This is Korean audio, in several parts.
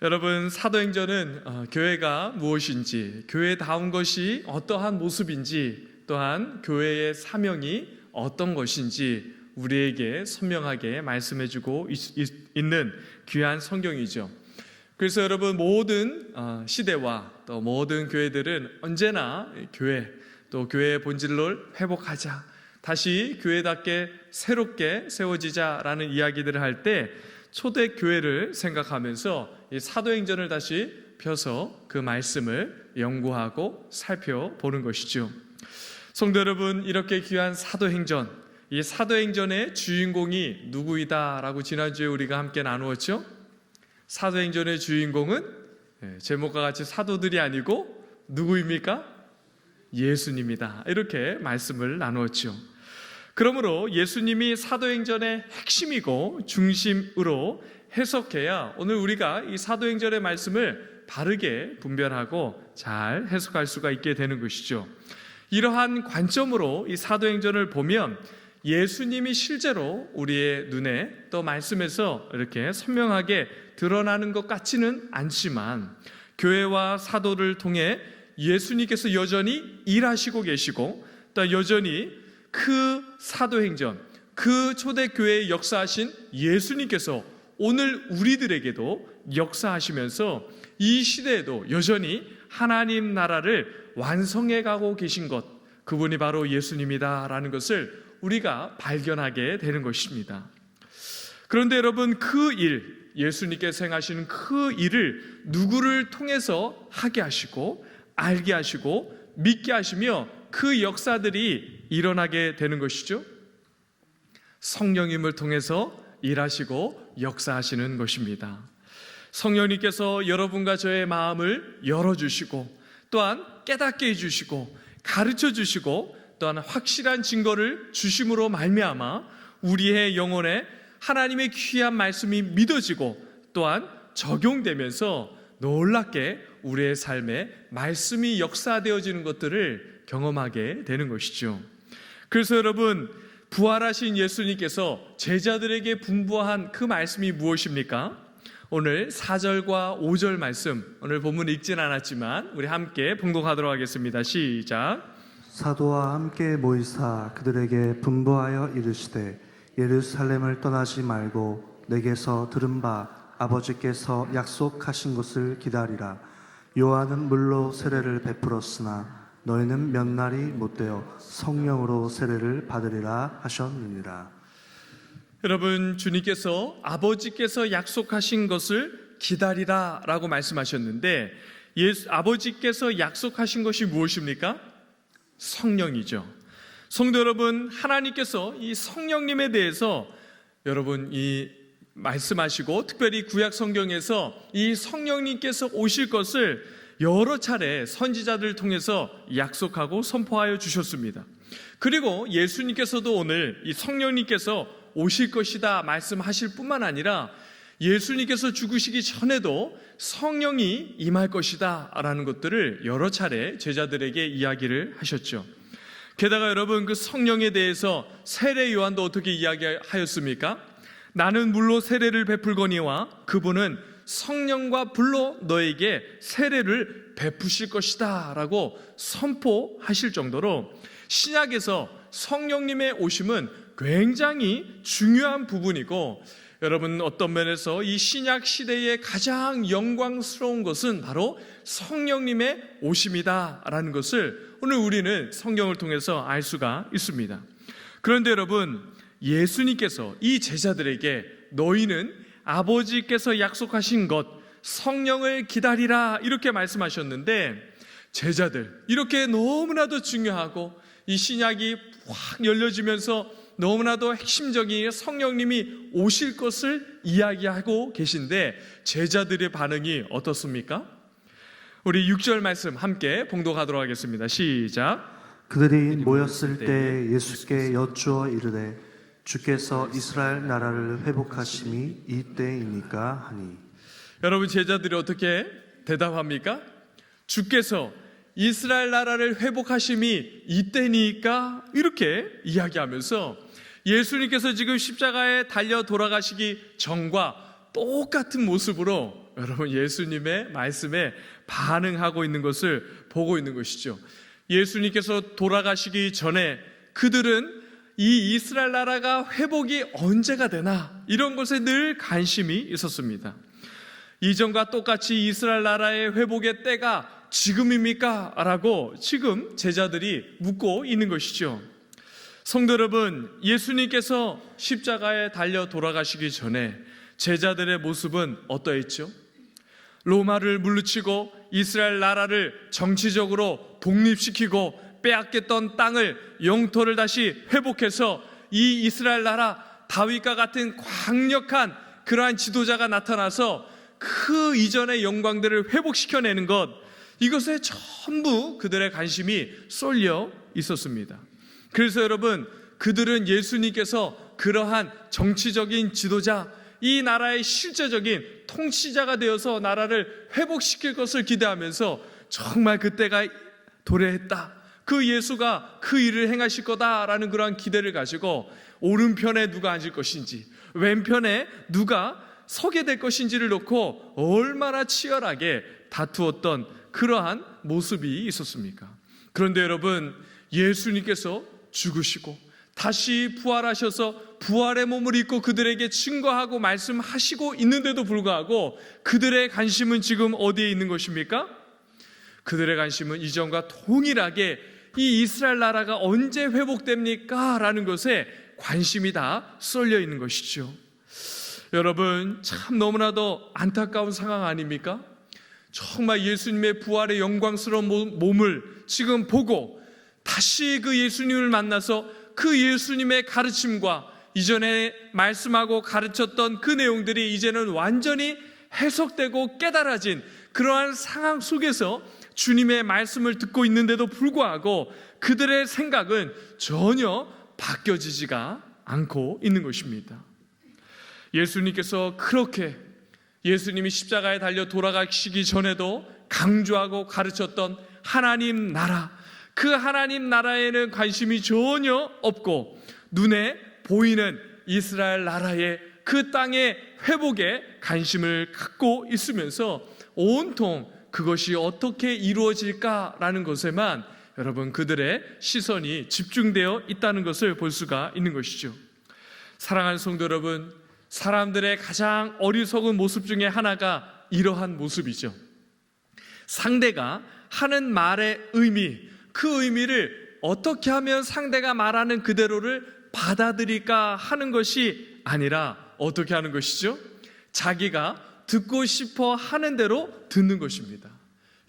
여러분, 사도행전은 교회가 무엇인지, 교회다운 것이 어떠한 모습인지, 또한 교회의 사명이 어떤 것인지 우리에게 선명하게 말씀해주고 있는 귀한 성경이죠. 그래서 여러분, 모든 시대와 또 모든 교회들은 언제나 또 교회의 본질을 회복하자, 다시 교회답게 새롭게 세워지자라는 이야기들을 할 때 초대교회를 생각하면서 이 사도행전을 다시 펴서 그 말씀을 연구하고 살펴보는 것이죠. 성도 여러분, 이렇게 귀한 사도행전, 이 사도행전의 주인공이 누구이다라고 지난주에 우리가 함께 나누었죠. 사도행전의 주인공은 제목과 같이 사도들이 아니고 누구입니까? 예수님이다, 이렇게 말씀을 나누었죠. 그러므로 예수님이 사도행전의 핵심이고 중심으로 해석해야 오늘 우리가 이 사도행전의 말씀을 바르게 분별하고 잘 해석할 수가 있게 되는 것이죠. 이러한 관점으로 이 사도행전을 보면 예수님이 실제로 우리의 눈에 또 말씀에서 이렇게 선명하게 드러나는 것 같지는 않지만, 교회와 사도를 통해 예수님께서 여전히 일하시고 계시고, 또 여전히 그 사도행전, 그 초대교회의 역사하신 예수님께서 오늘 우리들에게도 역사하시면서 이 시대에도 여전히 하나님 나라를 예수해 가고 계신 것, 그분이 바로 예수님이다라는 것을 우리가 발견하게 되는 것입니다. 그런데 여러분, 예수님께서 행하시는 그 일을 누구를 통해서 하게 하시고 알게 하시고 믿게 하시며 그 역사들이 일어나게 되는 것이죠? 성령님을 통해서 일하시고 역사하시는 것입니다. 성령님께서 여러분과 저의 마음을 열어주시고, 또한 깨닫게 해주시고 가르쳐 주시고, 또한 확실한 증거를 주심으로 말미암아 우리의 영혼에 하나님의 귀한 말씀이 믿어지고 또한 적용되면서 놀랍게 우리의 삶에 말씀이 역사되어지는 것들을 경험하게 되는 것이죠. 그래서 여러분, 부활하신 예수님께서 제자들에게 분부한 그 말씀이 무엇입니까? 오늘 4절과 5절 말씀, 오늘 본문 읽진 않았지만 우리 함께 봉독하도록 하겠습니다. 시작. 사도와 함께 모이사 그들에게 분부하여 이르시되, 예루살렘을 떠나지 말고 내게서 들은 바 아버지께서 약속하신 것을 기다리라. 요한은 물로 세례를 베풀었으나 너희는 몇 날이 못되어 성령으로 세례를 받으리라 하셨느니라. 여러분, 주님께서 아버지께서 약속하신 것을 기다리라 라고 말씀하셨는데, 아버지께서 약속하신 것이 무엇입니까? 성령이죠. 성도 여러분, 하나님께서 이 성령님에 대해서 여러분 말씀하시고, 특별히 구약 성경에서 이 성령님께서 오실 것을 여러 차례 선지자들을 통해서 약속하고 선포하여 주셨습니다. 그리고 예수님께서도 오늘 이 성령님께서 오실 것이다 말씀하실 뿐만 아니라 예수님께서 죽으시기 전에도 성령이 임할 것이다 라는 것들을 여러 차례 제자들에게 이야기를 하셨죠. 게다가 여러분, 그 성령에 대해서 세례 요한도 어떻게 이야기하였습니까? 나는 물로 세례를 베풀거니와 그분은 성령과 불로 너에게 세례를 베푸실 것이다 라고 선포하실 정도로 신약에서 성령님의 오심은 굉장히 중요한 부분이고, 여러분, 어떤 면에서 이 신약 시대의 가장 영광스러운 것은 바로 성령님의 오심이다 라는 것을 오늘 우리는 성경을 통해서 알 수가 있습니다. 그런데 여러분, 예수님께서 이 제자들에게 너희는 아버지께서 약속하신 것 성령을 기다리라 이렇게 말씀하셨는데, 제자들, 이렇게 너무나도 중요하고 이 신약이 확 열려지면서 너무나도 핵심적인 성령님이 오실 것을 이야기하고 계신데 제자들의 반응이 어떻습니까? 우리 6절 말씀 함께 봉독하도록 하겠습니다. 시작. 그들이 모였을 때 예수께 여쭈어 이르되, 주께서 이스라엘 나라를 회복하심이 이때이니까 하니. 여러분, 제자들이 어떻게 대답합니까? 주께서 이스라엘 나라를 회복하심이 이때니까, 이렇게 이야기하면서 예수님께서 지금 십자가에 달려 돌아가시기 전과 똑같은 모습으로 여러분 예수님의 말씀에 반응하고 있는 것을 보고 있는 것이죠. 예수님께서 돌아가시기 전에 그들은 이 이스라엘 나라가 회복이 언제가 되나 이런 것에 늘 관심이 있었습니다. 이전과 똑같이 이스라엘 나라의 회복의 때가 지금입니까? 라고 지금 제자들이 묻고 있는 것이죠. 성도 여러분, 예수님께서 십자가에 달려 돌아가시기 전에 제자들의 모습은 어떠했죠? 로마를 물리치고 이스라엘 나라를 정치적으로 독립시키고 빼앗겼던 땅을 영토를 다시 회복해서 이 이스라엘 나라 다윗과 같은 강력한 그러한 지도자가 나타나서 그 이전의 영광들을 회복시켜내는 것, 이것에 전부 그들의 관심이 쏠려 있었습니다. 그래서 여러분, 그들은 예수님께서 그러한 정치적인 지도자, 이 나라의 실제적인 통치자가 되어서 나라를 회복시킬 것을 기대하면서 정말 그때가 도래했다, 그 예수가 그 일을 행하실 거다라는 그러한 기대를 가지고 오른편에 누가 앉을 것인지 왼편에 누가 서게 될 것인지를 놓고 얼마나 치열하게 다투었던 그러한 모습이 있었습니까? 그런데 여러분, 예수님께서 죽으시고 다시 부활하셔서 부활의 몸을 입고 그들에게 증거하고 말씀하시고 있는데도 불구하고 그들의 관심은 지금 어디에 있는 것입니까? 그들의 관심은 이전과 동일하게 이 이스라엘 나라가 언제 회복됩니까? 라는 것에 관심이 다 쏠려 있는 것이죠. 여러분, 참 너무나도 안타까운 상황 아닙니까? 정말 예수님의 부활의 영광스러운 몸을 지금 보고 다시 그 예수님을 만나서 그 예수님의 가르침과 이전에 말씀하고 가르쳤던 그 내용들이 이제는 완전히 해석되고 깨달아진 그러한 상황 속에서 주님의 말씀을 듣고 있는데도 불구하고 그들의 생각은 전혀 바뀌어지지가 않고 있는 것입니다. 예수님께서 그렇게 예수님이 십자가에 달려 돌아가시기 전에도 강조하고 가르쳤던 하나님 나라, 그 하나님 나라에는 관심이 전혀 없고 눈에 보이는 이스라엘 나라의 그 땅의 회복에 관심을 갖고 있으면서 온통 그것이 어떻게 이루어질까라는 것에만 여러분 그들의 시선이 집중되어 있다는 것을 볼 수가 있는 것이죠. 사랑하는 성도 여러분, 사람들의 가장 어리석은 모습 중에 하나가 이러한 모습이죠. 상대가 하는 말의 의미, 그 의미를 어떻게 하면 상대가 말하는 그대로를 받아들일까 하는 것이 아니라 어떻게 하는 것이죠? 자기가 듣고 싶어 하는 대로 듣는 것입니다.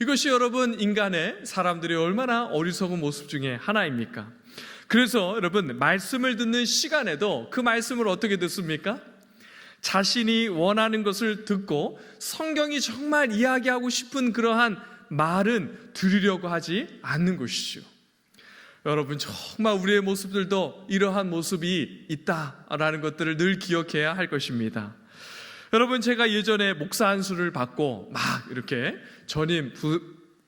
이것이 여러분 인간의 사람들이 얼마나 어리석은 모습 중에 하나입니까? 그래서 여러분 말씀을 듣는 시간에도 그 말씀을 어떻게 듣습니까? 자신이 원하는 것을 듣고 성경이 정말 이야기하고 싶은 그러한 말은 들으려고 하지 않는 것이죠. 여러분 정말 우리의 모습들도 이러한 모습이 있다라는 것들을 늘 기억해야 할 것입니다. 여러분 제가 예전에 목사 안수를 받고 막 이렇게 전임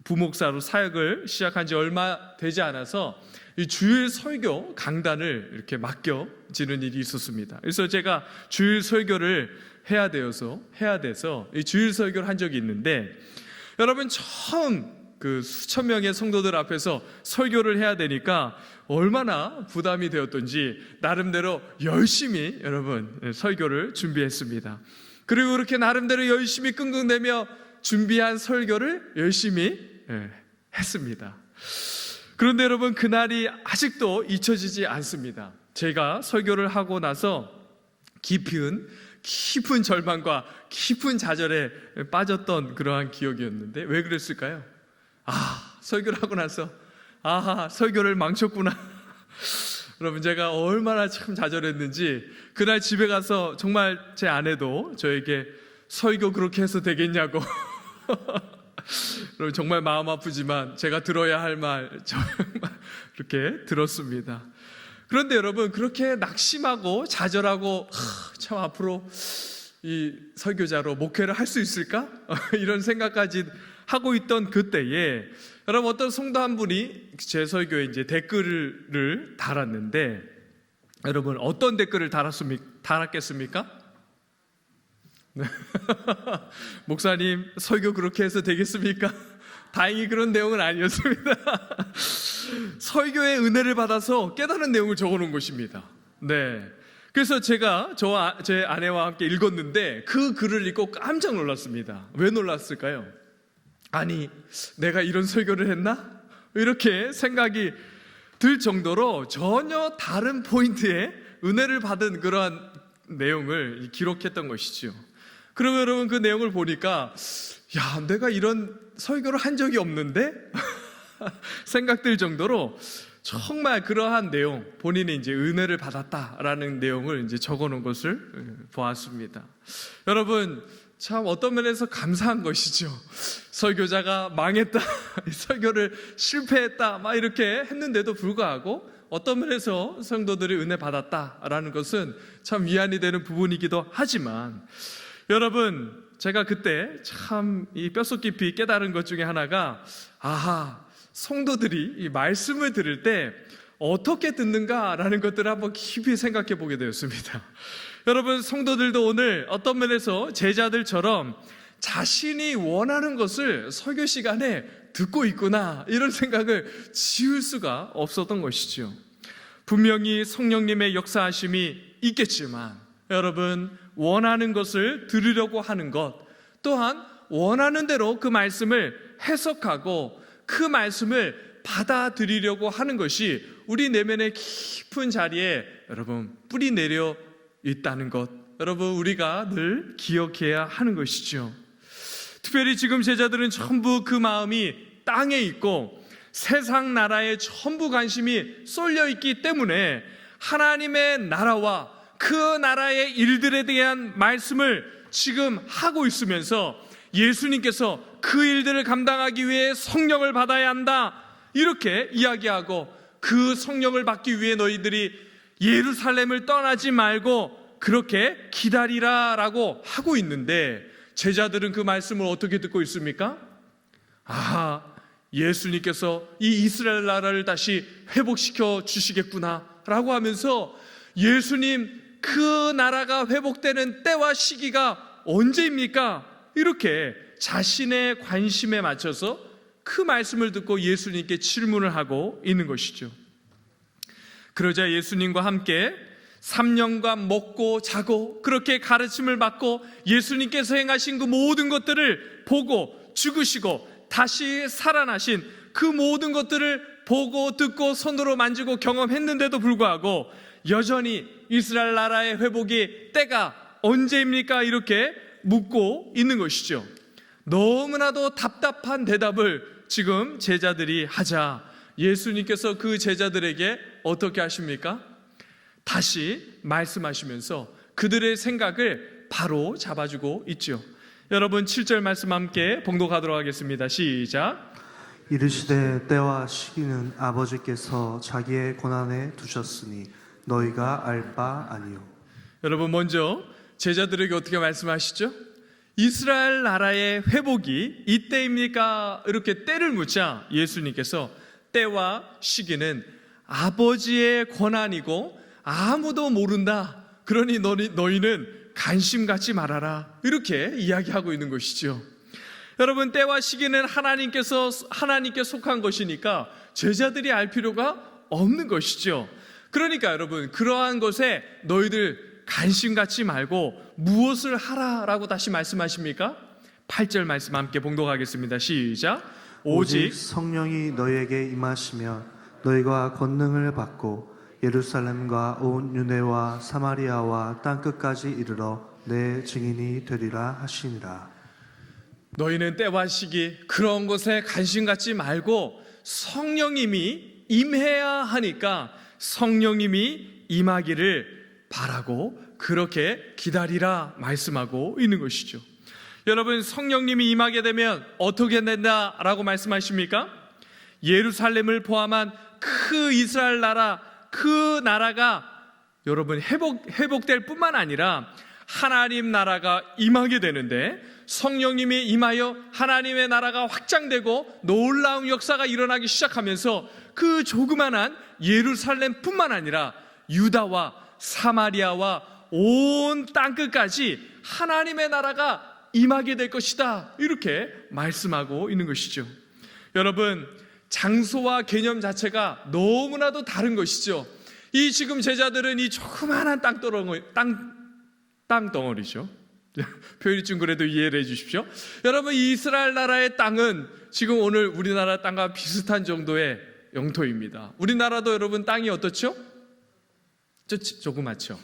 부목사로 사역을 시작한 지 얼마 되지 않아서 이 주일 설교 강단을 이렇게 맡겨지는 일이 있었습니다. 그래서 제가 주일 설교를 해야 돼서 이 주일 설교를 한 적이 있는데 여러분 처음 그 수천 명의 성도들 앞에서 설교를 해야 되니까 얼마나 부담이 되었던지 나름대로 열심히 여러분 설교를 준비했습니다. 그리고 그렇게 나름대로 열심히 끙끙대며 준비한 설교를 열심히 했습니다. 그런데 여러분 그날이 아직도 잊혀지지 않습니다. 제가 설교를 하고 나서 깊은 절망과 깊은 좌절에 빠졌던 그러한 기억이었는데 왜 그랬을까요? 설교를 하고 나서 설교를 망쳤구나. 여러분 제가 얼마나 참 좌절했는지 그날 집에 가서 정말 제 아내도 저에게 설교 그렇게 해서 되겠냐고 여러분 정말 마음 아프지만 제가 들어야 할 말 정말 이렇게 들었습니다. 그런데 여러분 그렇게 낙심하고 좌절하고 참 앞으로 이 설교자로 목회를 할 수 있을까? 이런 생각까지 하고 있던 그때에 여러분 어떤 성도 한 분이 제 설교에 이제 댓글을 달았는데 여러분 어떤 댓글을 달았겠습니까? 목사님, 설교 그렇게 해서 되겠습니까? 다행히 그런 내용은 아니었습니다. 설교의 은혜를 받아서 깨달은 내용을 적어놓은 것입니다. 네. 그래서 제가 제 아내와 함께 읽었는데 그 글을 읽고 깜짝 놀랐습니다. 왜 놀랐을까요? 아니, 내가 이런 설교를 했나? 이렇게 생각이 들 정도로 전혀 다른 포인트에 은혜를 받은 그러한 내용을 기록했던 것이죠. 그러면 여러분, 그 내용을 보니까 야, 내가 이런 설교를 한 적이 없는데? 생각들 정도로 정말 그러한 내용, 본인이 이제 은혜를 받았다라는 내용을 이제 적어 놓은 것을 보았습니다. 여러분, 참 어떤 면에서 감사한 것이죠. 설교자가 망했다, 설교를 실패했다, 막 이렇게 했는데도 불구하고 어떤 면에서 성도들이 은혜 받았다라는 것은 참 위안이 되는 부분이기도 하지만, 여러분, 제가 그때 참 이 뼛속 깊이 깨달은 것 중에 하나가, 아하, 성도들이 이 말씀을 들을 때 어떻게 듣는가라는 것들을 한번 깊이 생각해 보게 되었습니다. 여러분, 성도들도 오늘 어떤 면에서 제자들처럼 자신이 원하는 것을 설교 시간에 듣고 있구나, 이런 생각을 지울 수가 없었던 것이죠. 분명히 성령님의 역사하심이 있겠지만, 여러분, 원하는 것을 들으려고 하는 것, 또한 원하는 대로 그 말씀을 해석하고 그 말씀을 받아들이려고 하는 것이 우리 내면의 깊은 자리에 여러분 뿌리 내려 있다는 것, 여러분 우리가 늘 기억해야 하는 것이죠. 특별히 지금 제자들은 전부 그 마음이 땅에 있고 세상 나라에 전부 관심이 쏠려 있기 때문에 하나님의 나라와 그 나라의 일들에 대한 말씀을 지금 하고 있으면서 예수님께서 그 일들을 감당하기 위해 성령을 받아야 한다, 이렇게 이야기하고, 그 성령을 받기 위해 너희들이 예루살렘을 떠나지 말고 그렇게 기다리라 라고 하고 있는데, 제자들은 그 말씀을 어떻게 듣고 있습니까? 아, 예수님께서 이 이스라엘 나라를 다시 회복시켜 주시겠구나 라고 하면서, 예수님 그 나라가 회복되는 때와 시기가 언제입니까? 이렇게 자신의 관심에 맞춰서 그 말씀을 듣고 예수님께 질문을 하고 있는 것이죠. 그러자 예수님과 함께 3년간 먹고 자고 그렇게 가르침을 받고 예수님께서 행하신 그 모든 것들을 보고 죽으시고 다시 살아나신 그 모든 것들을 보고 듣고 손으로 만지고 경험했는데도 불구하고 여전히 이스라엘 나라의 회복이 때가 언제입니까? 이렇게 묻고 있는 것이죠. 너무나도 답답한 대답을 지금 제자들이 하자 예수님께서 그 제자들에게 어떻게 하십니까? 다시 말씀하시면서 그들의 생각을 바로 잡아주고 있죠. 여러분 7절 말씀 함께 봉독하도록 하겠습니다. 시작. 이르시되 때와 시기는 아버지께서 자기의 권한에 두셨으니 너희가 알 바 아니요. 여러분, 먼저 제자들에게 어떻게 말씀하시죠? 이스라엘 나라의 회복이 이때입니까? 이렇게 때를 묻자 예수님께서 때와 시기는 아버지의 권한이고 아무도 모른다, 그러니 너희는 관심 갖지 말아라, 이렇게 이야기하고 있는 것이죠. 여러분, 때와 시기는 하나님께 속한 것이니까 제자들이 알 필요가 없는 것이죠. 그러니까 여러분, 그러한 것에 너희들 관심 갖지 말고 무엇을 하라라고 다시 말씀하십니까? 8절 말씀 함께 봉독하겠습니다. 시작. 오직 성령이 너희에게 임하시면 너희가 권능을 받고 예루살렘과 온 유대와 사마리아와 땅끝까지 이르러 내 증인이 되리라 하시니라. 너희는 때와 시기 그런 것에 관심 갖지 말고 성령님이 임해야 하니까 성령님이 임하기를 바라고 그렇게 기다리라 말씀하고 있는 것이죠. 여러분, 성령님이 임하게 되면 어떻게 된다라고 말씀하십니까? 예루살렘을 포함한 그 이스라엘 나라, 그 나라가 여러분 회복될 뿐만 아니라 하나님 나라가 임하게 되는데, 성령님이 임하여 하나님의 나라가 확장되고 놀라운 역사가 일어나기 시작하면서 그 조그만한 예루살렘뿐만 아니라 유다와 사마리아와 온 땅끝까지 하나님의 나라가 임하게 될 것이다, 이렇게 말씀하고 있는 것이죠. 여러분, 장소와 개념 자체가 너무나도 다른 것이죠. 이 지금 제자들은 이 조그마한 땅덩어리죠. 표현이 좀 그래도 이해를 해 주십시오. 여러분, 이 이스라엘 나라의 땅은 지금 오늘 우리나라 땅과 비슷한 정도의 영토입니다. 우리나라도 여러분 땅이 어떻죠? 조그맣죠.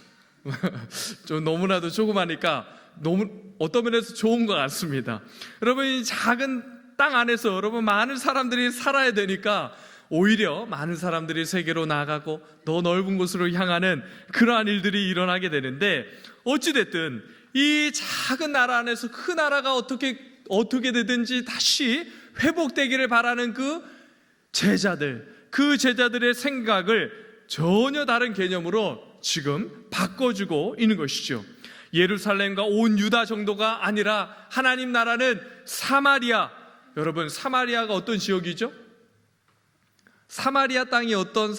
좀 너무나도 조그마니까 너무 어떤 면에서 좋은 것 같습니다. 여러분, 이 작은 땅 안에서 여러분 많은 사람들이 살아야 되니까 오히려 많은 사람들이 세계로 나아가고 더 넓은 곳으로 향하는 그러한 일들이 일어나게 되는데, 어찌됐든 이 작은 나라 안에서 그 나라가 어떻게 되든지 다시 회복되기를 바라는 그 제자들의 생각을 전혀 다른 개념으로 지금 바꿔주고 있는 것이죠. 예루살렘과 온 유다 정도가 아니라 하나님 나라는 사마리아, 여러분 사마리아가 어떤 지역이죠? 사마리아 땅이 어떤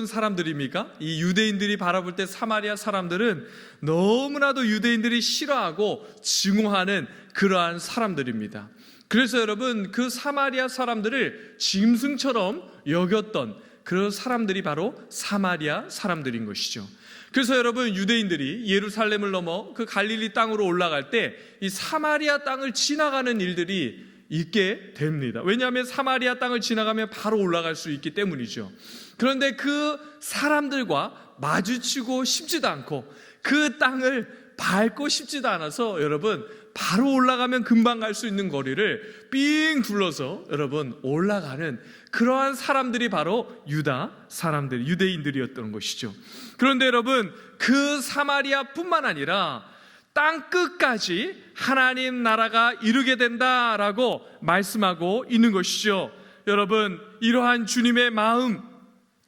사람들입니까? 이 유대인들이 바라볼 때 사마리아 사람들은 너무나도 유대인들이 싫어하고 증오하는 그러한 사람들입니다. 그래서 여러분, 그 사마리아 사람들을 짐승처럼 여겼던 그런 사람들이 바로 사마리아 사람들인 것이죠. 그래서 여러분, 유대인들이 예루살렘을 넘어 그 갈릴리 땅으로 올라갈 때 이 사마리아 땅을 지나가는 일들이 있게 됩니다. 왜냐하면 사마리아 땅을 지나가면 바로 올라갈 수 있기 때문이죠. 그런데 그 사람들과 마주치고 싶지도 않고 그 땅을 밟고 싶지도 않아서 여러분, 바로 올라가면 금방 갈 수 있는 거리를 삥 둘러서 여러분 올라가는 그러한 사람들이 바로 유대인들이었던 것이죠. 그런데 여러분, 그 사마리아뿐만 아니라 땅 끝까지 하나님 나라가 이루게 된다라고 말씀하고 있는 것이죠. 여러분, 이러한 주님의 마음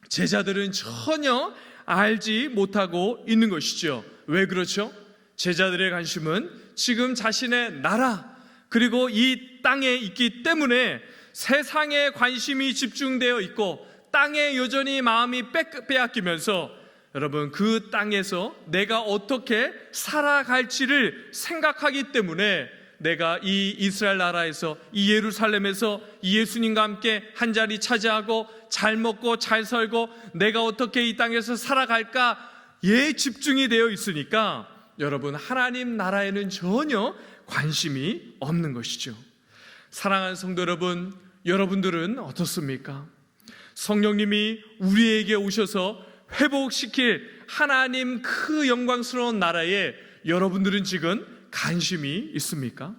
제자들은 전혀 알지 못하고 있는 것이죠. 왜 그렇죠? 제자들의 관심은 지금 자신의 나라 그리고 이 땅에 있기 때문에 세상에 관심이 집중되어 있고 땅에 여전히 마음이 빼앗기면서 여러분, 그 땅에서 내가 어떻게 살아갈지를 생각하기 때문에 내가 이 이스라엘 나라에서, 이 예루살렘에서 이 예수님과 함께 한 자리 차지하고 잘 먹고 잘 살고 내가 어떻게 이 땅에서 살아갈까에 집중이 되어 있으니까 여러분, 하나님 나라에는 전혀 관심이 없는 것이죠. 사랑하는 성도 여러분, 여러분들은 어떻습니까? 성령님이 우리에게 오셔서 회복시킬 하나님 그 영광스러운 나라에 여러분들은 지금 관심이 있습니까?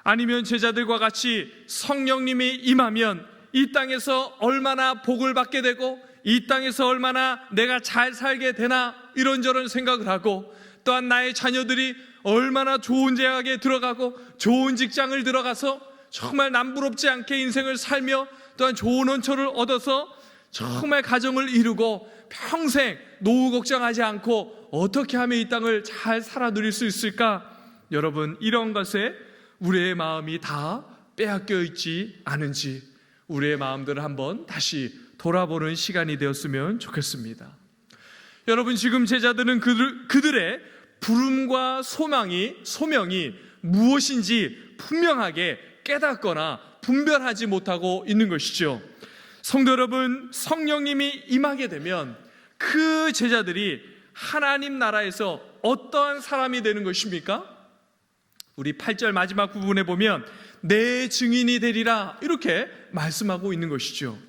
아니면 제자들과 같이 성령님이 임하면 이 땅에서 얼마나 복을 받게 되고 이 땅에서 얼마나 내가 잘 살게 되나 이런저런 생각을 하고, 또한 나의 자녀들이 얼마나 좋은 대학에 들어가고 좋은 직장을 들어가서 정말 남부럽지 않게 인생을 살며 또한 좋은 원초를 얻어서 정말 가정을 이루고 평생 노후 걱정하지 않고 어떻게 하면 이 땅을 잘 살아 누릴 수 있을까? 여러분, 이런 것에 우리의 마음이 다 빼앗겨 있지 않은지 우리의 마음들을 한번 다시 돌아보는 시간이 되었으면 좋겠습니다. 여러분, 지금 제자들은 그들의 부름과 소명이 무엇인지 분명하게 깨닫거나 분별하지 못하고 있는 것이죠. 성도 여러분, 성령님이 임하게 되면 그 제자들이 하나님 나라에서 어떠한 사람이 되는 것입니까? 우리 8절 마지막 부분에 보면 내 증인이 되리라 이렇게 말씀하고 있는 것이죠.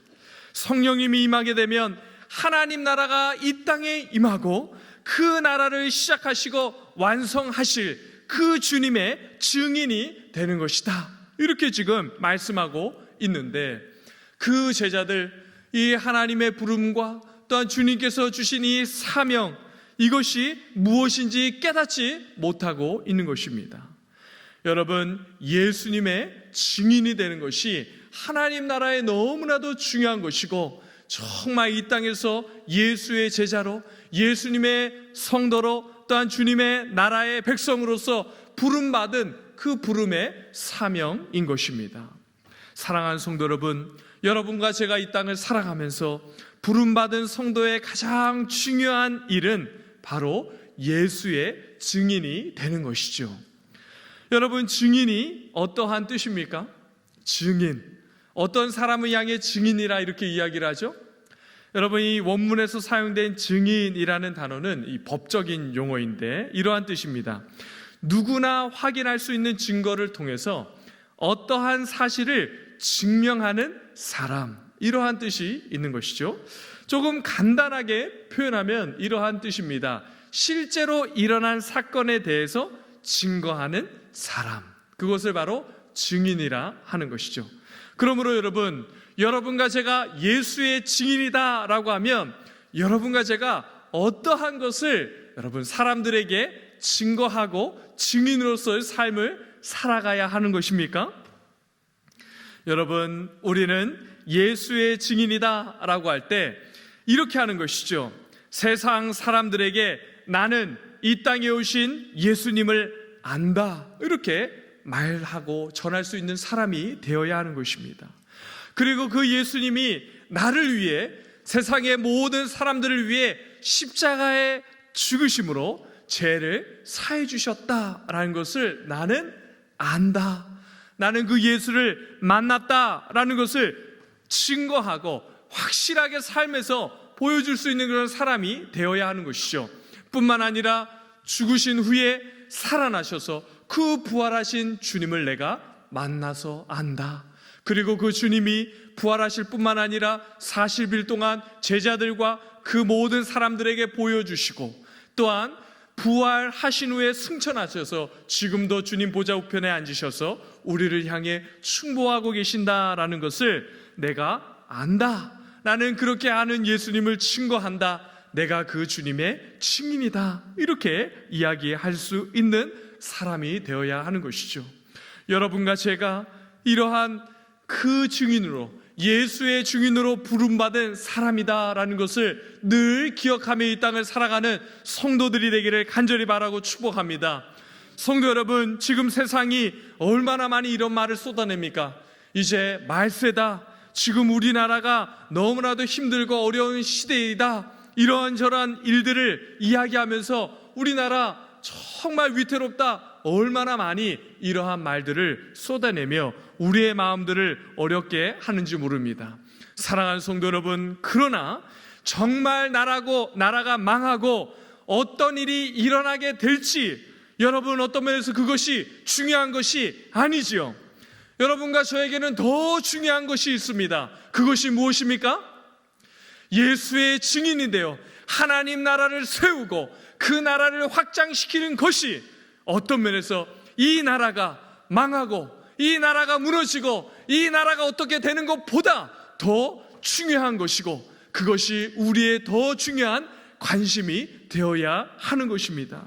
성령님이 임하게 되면 하나님 나라가 이 땅에 임하고 그 나라를 시작하시고 완성하실 그 주님의 증인이 되는 것이다, 이렇게 지금 말씀하고 있는데, 그 제자들, 이 하나님의 부름과 또한 주님께서 주신 이 사명, 이것이 무엇인지 깨닫지 못하고 있는 것입니다. 여러분, 예수님의 증인이 되는 것이 하나님 나라에 너무나도 중요한 것이고, 정말 이 땅에서 예수의 제자로, 예수님의 성도로, 또한 주님의 나라의 백성으로서 부름받은 그 부름의 사명인 것입니다. 사랑하는 성도 여러분, 여러분과 제가 이 땅을 살아가면서 부름받은 성도의 가장 중요한 일은 바로 예수의 증인이 되는 것이죠. 여러분, 증인이 어떠한 뜻입니까? 증인. 어떤 사람을 향해 증인이라 이렇게 이야기를 하죠? 여러분, 이 원문에서 사용된 증인이라는 단어는 이 법적인 용어인데 이러한 뜻입니다. 누구나 확인할 수 있는 증거를 통해서 어떠한 사실을 증명하는 사람, 이러한 뜻이 있는 것이죠. 조금 간단하게 표현하면 이러한 뜻입니다. 실제로 일어난 사건에 대해서 증거하는 사람, 그것을 바로 증인이라 하는 것이죠. 그러므로 여러분, 여러분과 제가 예수의 증인이다 라고 하면 여러분과 제가 어떠한 것을 여러분 사람들에게 증거하고 증인으로서의 삶을 살아가야 하는 것입니까? 여러분, 우리는 예수의 증인이다 라고 할 때 이렇게 하는 것이죠. 세상 사람들에게 나는 이 땅에 오신 예수님을 안다, 이렇게 말하고 전할 수 있는 사람이 되어야 하는 것입니다. 그리고 그 예수님이 나를 위해, 세상의 모든 사람들을 위해 십자가에 죽으심으로 죄를 사해 주셨다라는 것을 나는 안다. 나는 그 예수를 만났다라는 것을 증거하고 확실하게 삶에서 보여줄 수 있는 그런 사람이 되어야 하는 것이죠. 뿐만 아니라 죽으신 후에 살아나셔서 그 부활하신 주님을 내가 만나서 안다. 그리고 그 주님이 부활하실 뿐만 아니라 40일 동안 제자들과 그 모든 사람들에게 보여주시고, 또한 부활하신 후에 승천하셔서 지금도 주님 보좌 우편에 앉으셔서 우리를 향해 충보하고 계신다라는 것을 내가 안다. 나는 그렇게 아는 예수님을 증거한다. 내가 그 주님의 증인이다. 이렇게 이야기할 수 있는 사람이 되어야 하는 것이죠. 여러분과 제가 이러한 그 증인으로, 예수의 증인으로 부름받은 사람이다라는 것을 늘 기억하며 이 땅을 살아가는 성도들이 되기를 간절히 바라고 축복합니다. 성도 여러분, 지금 세상이 얼마나 많이 이런 말을 쏟아냅니까? 이제 말세다. 지금 우리나라가 너무나도 힘들고 어려운 시대이다. 이러한저러한 일들을 이야기하면서 우리나라 정말 위태롭다, 얼마나 많이 이러한 말들을 쏟아내며 우리의 마음들을 어렵게 하는지 모릅니다. 사랑하는 성도 여러분, 그러나 정말 나라가 망하고 어떤 일이 일어나게 될지 여러분 어떤 면에서 그것이 중요한 것이 아니지요. 여러분과 저에게는 더 중요한 것이 있습니다. 그것이 무엇입니까? 예수의 증인인데요, 하나님 나라를 세우고 그 나라를 확장시키는 것이 어떤 면에서 이 나라가 망하고 이 나라가 무너지고 이 나라가 어떻게 되는 것보다 더 중요한 것이고, 그것이 우리의 더 중요한 관심이 되어야 하는 것입니다.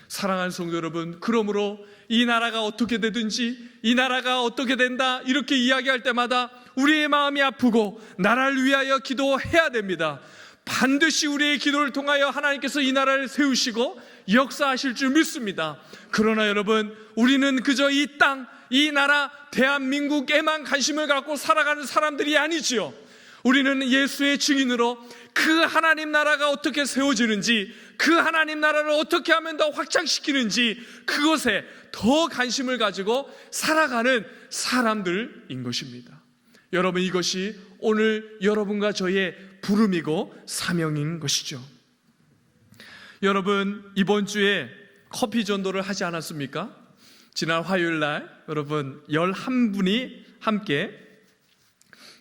사랑하는 성도 여러분, 그러므로 이 나라가 어떻게 되든지, 이 나라가 어떻게 된다 이렇게 이야기할 때마다 우리의 마음이 아프고 나라를 위하여 기도해야 됩니다. 반드시 우리의 기도를 통하여 하나님께서 이 나라를 세우시고 역사하실 줄 믿습니다. 그러나 여러분, 우리는 그저 이 땅, 이 나라, 대한민국에만 관심을 갖고 살아가는 사람들이 아니지요. 우리는 예수의 증인으로 그 하나님 나라가 어떻게 세워지는지, 그 하나님 나라를 어떻게 하면 더 확장시키는지, 그것에 더 관심을 가지고 살아가는 사람들인 것입니다. 여러분, 이것이 오늘 여러분과 저의 부름이고 사명인 것이죠. 여러분, 이번 주에 커피 전도를 하지 않았습니까? 지난 화요일 날 여러분 11분이 함께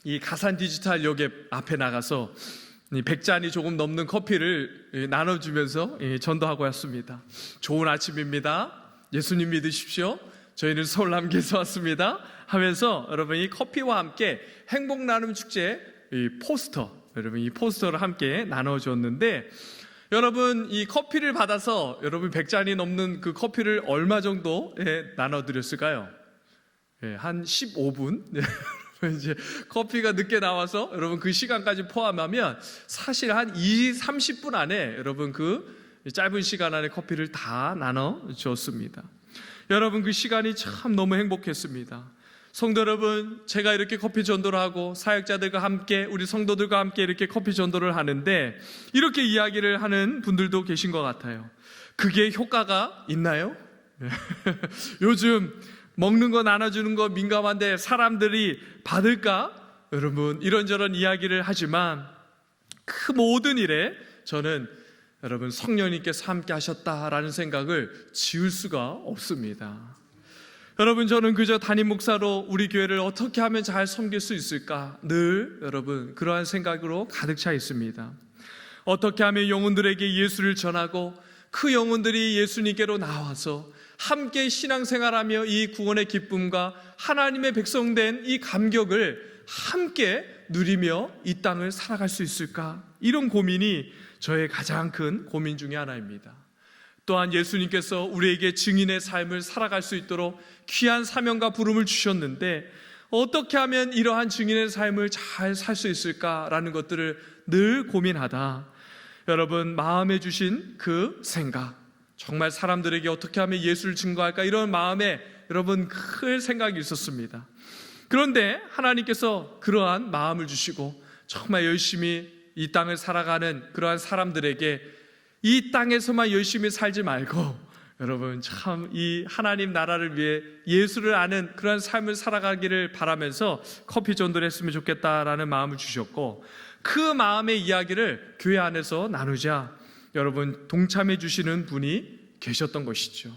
이 가산 디지털 역에 앞에 나가서 100잔이 조금 넘는 커피를 나눠주면서 전도하고 왔습니다. 좋은 아침입니다. 예수님 믿으십시오. 저희는 서울 남계에서 왔습니다 하면서 여러분 이 커피와 함께 행복 나눔 축제 이 포스터, 여러분 이 포스터를 함께 나눠줬는데, 여러분 이 커피를 받아서 여러분 100잔이 넘는 그 커피를 얼마 정도에 나눠드렸을까요? 한 15분? 이제 커피가 늦게 나와서 여러분 그 시간까지 포함하면 사실 한 30분 안에 여러분 그 짧은 시간 안에 커피를 다 나눠줬습니다. 여러분 그 시간이 참 너무 행복했습니다. 성도 여러분, 제가 이렇게 커피 전도를 하고 사역자들과 함께, 우리 성도들과 함께 이렇게 커피 전도를 하는데 이렇게 이야기를 하는 분들도 계신 것 같아요. 그게 효과가 있나요? 요즘 먹는 거 나눠주는 거 민감한데 사람들이 받을까? 여러분, 이런저런 이야기를 하지만 그 모든 일에 저는 여러분 성령님께서 함께 하셨다라는 생각을 지울 수가 없습니다. 여러분, 저는 그저 담임 목사로 우리 교회를 어떻게 하면 잘 섬길 수 있을까 늘 여러분 그러한 생각으로 가득 차 있습니다. 어떻게 하면 영혼들에게 예수를 전하고 그 영혼들이 예수님께로 나와서 함께 신앙생활하며 이 구원의 기쁨과 하나님의 백성된 이 감격을 함께 누리며 이 땅을 살아갈 수 있을까? 이런 고민이 저의 가장 큰 고민 중에 하나입니다. 또한 예수님께서 우리에게 증인의 삶을 살아갈 수 있도록 귀한 사명과 부름을 주셨는데 어떻게 하면 이러한 증인의 삶을 잘 살 수 있을까라는 것들을 늘 고민하다 여러분 마음에 주신 그 생각, 정말 사람들에게 어떻게 하면 예수를 증거할까, 이런 마음에 여러분 큰 생각이 있었습니다. 그런데 하나님께서 그러한 마음을 주시고 정말 열심히 이 땅을 살아가는 그러한 사람들에게 이 땅에서만 열심히 살지 말고 여러분 참 이 하나님 나라를 위해 예수를 아는 그러한 삶을 살아가기를 바라면서 커피 전도를 했으면 좋겠다라는 마음을 주셨고, 그 마음의 이야기를 교회 안에서 나누자 여러분 동참해 주시는 분이 계셨던 것이죠.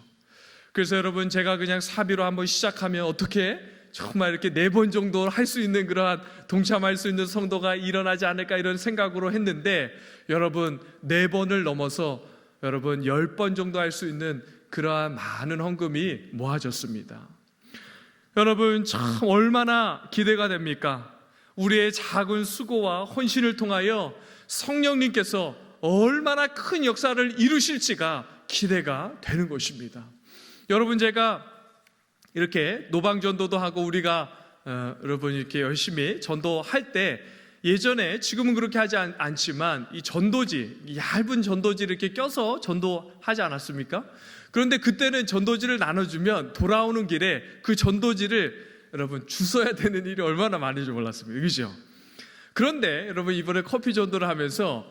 그래서 여러분 제가 그냥 사비로 한번 시작하면 어떻게 정말 이렇게 4번 정도 할 수 있는 그러한 동참할 수 있는 성도가 일어나지 않을까 이런 생각으로 했는데 여러분 4번을 넘어서 여러분 10번 정도 할 수 있는 그러한 많은 헌금이 모아졌습니다. 여러분 참 얼마나 기대가 됩니까? 우리의 작은 수고와 헌신을 통하여 성령님께서 얼마나 큰 역사를 이루실지가 기대가 되는 것입니다. 여러분 제가 이렇게 노방전도도 하고 우리가 여러분 이렇게 열심히 전도할 때 예전에 지금은 그렇게 하지 않지만 이 전도지, 얇은 전도지를 이렇게 껴서 전도하지 않았습니까? 그런데 그때는 전도지를 나눠주면 돌아오는 길에 그 전도지를 여러분 주워야 되는 일이 얼마나 많은지 몰랐습니다. 그죠? 그런데 여러분 이번에 커피 전도를 하면서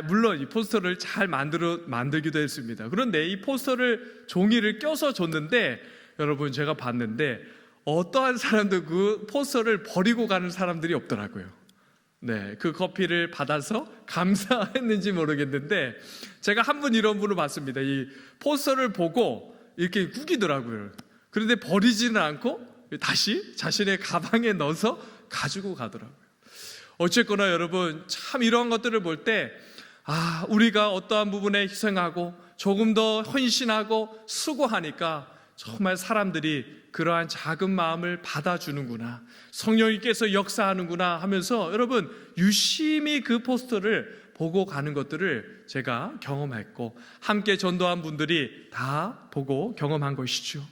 물론 이 포스터를 잘 만들기도 했습니다. 그런데 이 포스터를 종이를 껴서 줬는데 여러분 제가 봤는데 어떠한 사람도 그 포스터를 버리고 가는 사람들이 없더라고요. 네, 그 커피를 받아서 감사했는지 모르겠는데 제가 한 분 이런 분을 봤습니다. 이 포스터를 보고 이렇게 구기더라고요. 그런데 버리지는 않고 다시 자신의 가방에 넣어서 가지고 가더라고요. 어쨌거나 여러분 참 이러한 것들을 볼 때 우리가 어떠한 부분에 희생하고 조금 더 헌신하고 수고하니까 정말 사람들이 그러한 작은 마음을 받아주는구나, 성령님께서 역사하는구나 하면서 여러분 유심히 그 포스터를 보고 가는 것들을 제가 경험했고 함께 전도한 분들이 다 보고 경험한 것이죠.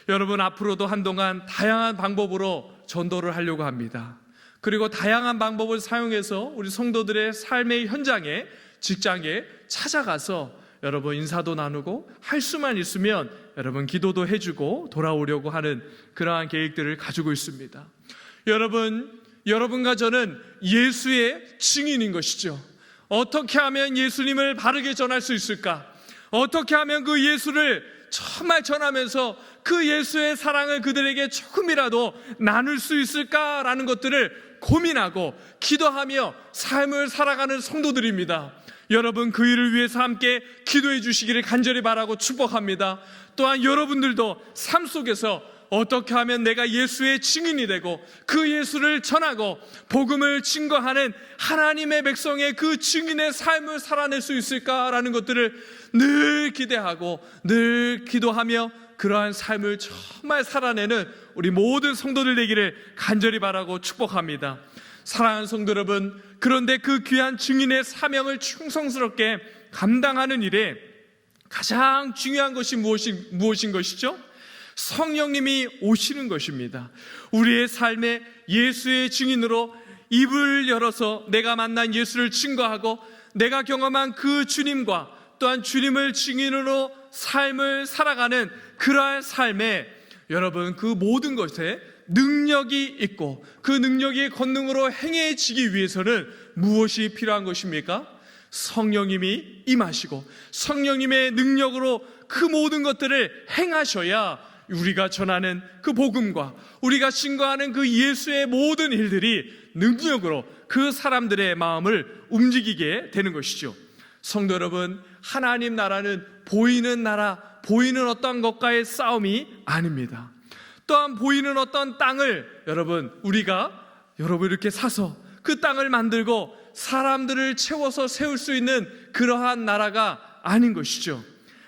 여러분 앞으로도 한동안 다양한 방법으로 전도를 하려고 합니다. 그리고 다양한 방법을 사용해서 우리 성도들의 삶의 현장에, 직장에 찾아가서 여러분 인사도 나누고 할 수만 있으면 여러분 기도도 해주고 돌아오려고 하는 그러한 계획들을 가지고 있습니다. 여러분과 저는 예수의 증인인 것이죠. 어떻게 하면 예수님을 바르게 전할 수 있을까? 어떻게 하면 그 예수를 정말 전하면서 그 예수의 사랑을 그들에게 조금이라도 나눌 수 있을까라는 것들을 고민하고 기도하며 삶을 살아가는 성도들입니다. 여러분 그 일을 위해서 함께 기도해 주시기를 간절히 바라고 축복합니다. 또한 여러분들도 삶 속에서 어떻게 하면 내가 예수의 증인이 되고 그 예수를 전하고 복음을 증거하는 하나님의 백성의 그 증인의 삶을 살아낼 수 있을까라는 것들을 늘 기대하고 늘 기도하며 그러한 삶을 정말 살아내는 우리 모든 성도들 되기를 간절히 바라고 축복합니다. 사랑하는 성도 여러분, 그런데 그 귀한 증인의 사명을 충성스럽게 감당하는 일에 가장 중요한 것이 무엇인 것이죠? 성령님이 오시는 것입니다. 우리의 삶에 예수의 증인으로 입을 열어서 내가 만난 예수를 증거하고 내가 경험한 그 주님과 또한 주님을 증인으로 삶을 살아가는 그러한 삶에 여러분, 그 모든 것에 능력이 있고 그 능력이 권능으로 행해지기 위해서는 무엇이 필요한 것입니까? 성령님이 임하시고 성령님의 능력으로 그 모든 것들을 행하셔야 우리가 전하는 그 복음과 우리가 증거하는 그 예수의 모든 일들이 능력으로 그 사람들의 마음을 움직이게 되는 것이죠. 성도 여러분, 하나님 나라는 보이는 나라, 보이는 어떤 것과의 싸움이 아닙니다. 또한 보이는 어떤 땅을 우리가 이렇게 사서 그 땅을 만들고 사람들을 채워서 세울 수 있는 그러한 나라가 아닌 것이죠.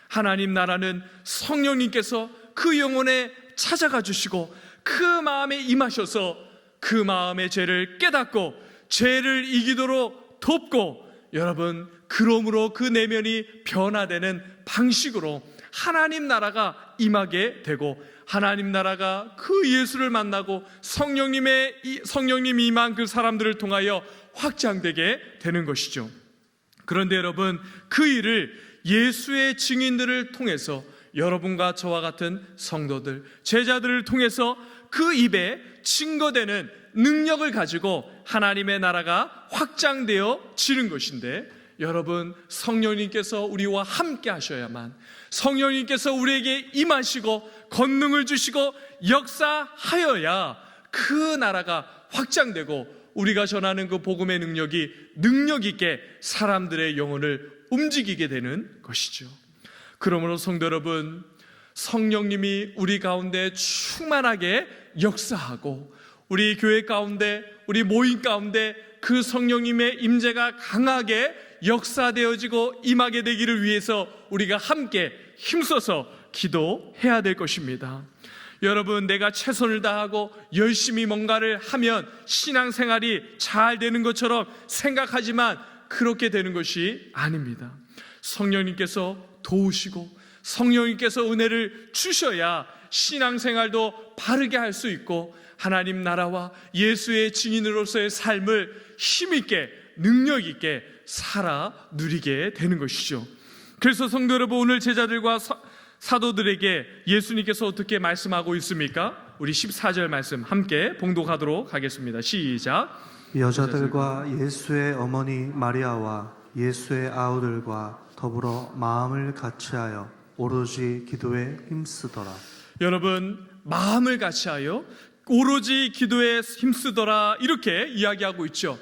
하나님 나라는 성령님께서 그 영혼에 찾아가 주시고 그 마음에 임하셔서 그 마음의 죄를 깨닫고 죄를 이기도록 돕고 여러분, 그러므로 그 내면이 변화되는 방식으로 하나님 나라가 임하게 되고 하나님 나라가 그 예수를 만나고 성령님이 임한 그 사람들을 통하여 확장되게 되는 것이죠. 그런데 여러분, 그 일을 예수의 증인들을 통해서 여러분과 저와 같은 성도들, 제자들을 통해서 그 입에 증거되는 능력을 가지고 하나님의 나라가 확장되어 지는 것인데, 여러분, 성령님께서 우리와 함께 하셔야만, 성령님께서 우리에게 임하시고 권능을 주시고 역사하여야 그 나라가 확장되고 우리가 전하는 그 복음의 능력 있게 사람들의 영혼을 움직이게 되는 것이죠. 그러므로 성도 여러분, 성령님이 우리 가운데 충만하게 역사하고 우리 교회 가운데, 우리 모임 가운데 그 성령님의 임재가 강하게 역사되어지고 임하게 되기를 위해서 우리가 함께 힘써서 기도해야 될 것입니다. 여러분, 내가 최선을 다하고 열심히 뭔가를 하면 신앙생활이 잘 되는 것처럼 생각하지만 그렇게 되는 것이 아닙니다. 성령님께서 도우시고 성령님께서 은혜를 주셔야 신앙생활도 바르게 할 수 있고 하나님 나라와 예수의 증인으로서의 삶을 힘있게 능력있게 살아 누리게 되는 것이죠. 그래서 성도 여러분, 오늘 제자들과 사도들에게 예수님께서 어떻게 말씀하고 있습니까? 우리 14절 말씀 함께 봉독하도록 하겠습니다. 시작. 여자들과 예수의 어머니 마리아와 예수의 아우들과 더불어 마음을 같이하여 오로지 기도에 힘쓰더라. 여러분, 마음을 같이하여 오로지 기도에 힘쓰더라, 이렇게 이야기하고 있죠.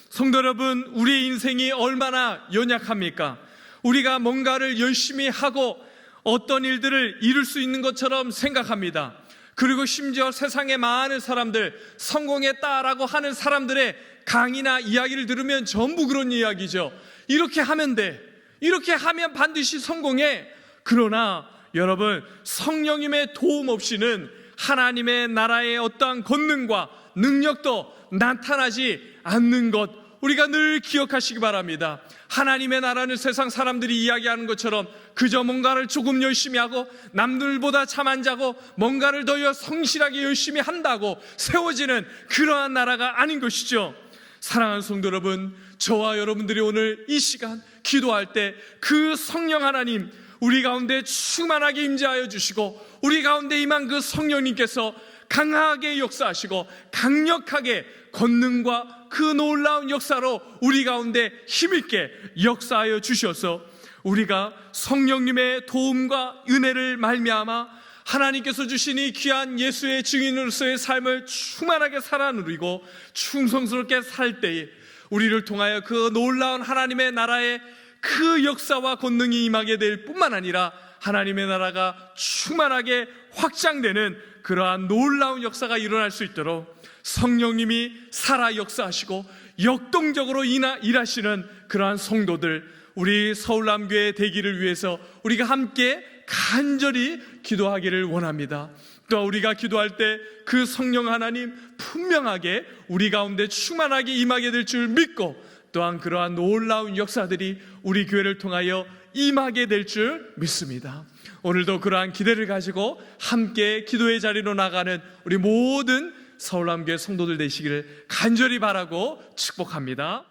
성도 여러분, 우리의 인생이 얼마나 연약합니까? 우리가 뭔가를 열심히 하고 어떤 일들을 이룰 수 있는 것처럼 생각합니다. 그리고 심지어 세상의 많은 사람들, 성공했다라고 하는 사람들의 강의나 이야기를 들으면 전부 그런 이야기죠. 이렇게 하면 돼, 이렇게 하면 반드시 성공해. 그러나 여러분, 성령님의 도움 없이는 하나님의 나라의 어떠한 권능과 능력도 나타나지 않는 것, 우리가 늘 기억하시기 바랍니다. 하나님의 나라는 세상 사람들이 이야기하는 것처럼 그저 뭔가를 조금 열심히 하고 남들보다 잠 안 자고 뭔가를 더 성실하게 열심히 한다고 세워지는 그러한 나라가 아닌 것이죠. 사랑하는 성도 여러분, 저와 여러분들이 오늘 이 시간 기도할 때 그 성령 하나님 우리 가운데 충만하게 임재하여 주시고 우리 가운데 임한 그 성령님께서 강하게 역사하시고 강력하게 권능과 그 놀라운 역사로 우리 가운데 힘있게 역사하여 주셔서 우리가 성령님의 도움과 은혜를 말미암아 하나님께서 주신 이 귀한 예수의 증인으로서의 삶을 충만하게 살아 누리고 충성스럽게 살 때에 우리를 통하여 그 놀라운 하나님의 나라의 그 역사와 권능이 임하게 될 뿐만 아니라 하나님의 나라가 충만하게 확장되는 그러한 놀라운 역사가 일어날 수 있도록 성령님이 살아 역사하시고 역동적으로 일하시는 그러한 성도들, 우리 서울남교회 되기를 위해서 우리가 함께 간절히 기도하기를 원합니다. 또 우리가 기도할 때 그 성령 하나님 분명하게 우리 가운데 충만하게 임하게 될 줄 믿고 또한 그러한 놀라운 역사들이 우리 교회를 통하여 임하게 될 줄 믿습니다. 오늘도 그러한 기대를 가지고 함께 기도의 자리로 나가는 우리 모든 서울남교회 성도들 되시기를 간절히 바라고 축복합니다.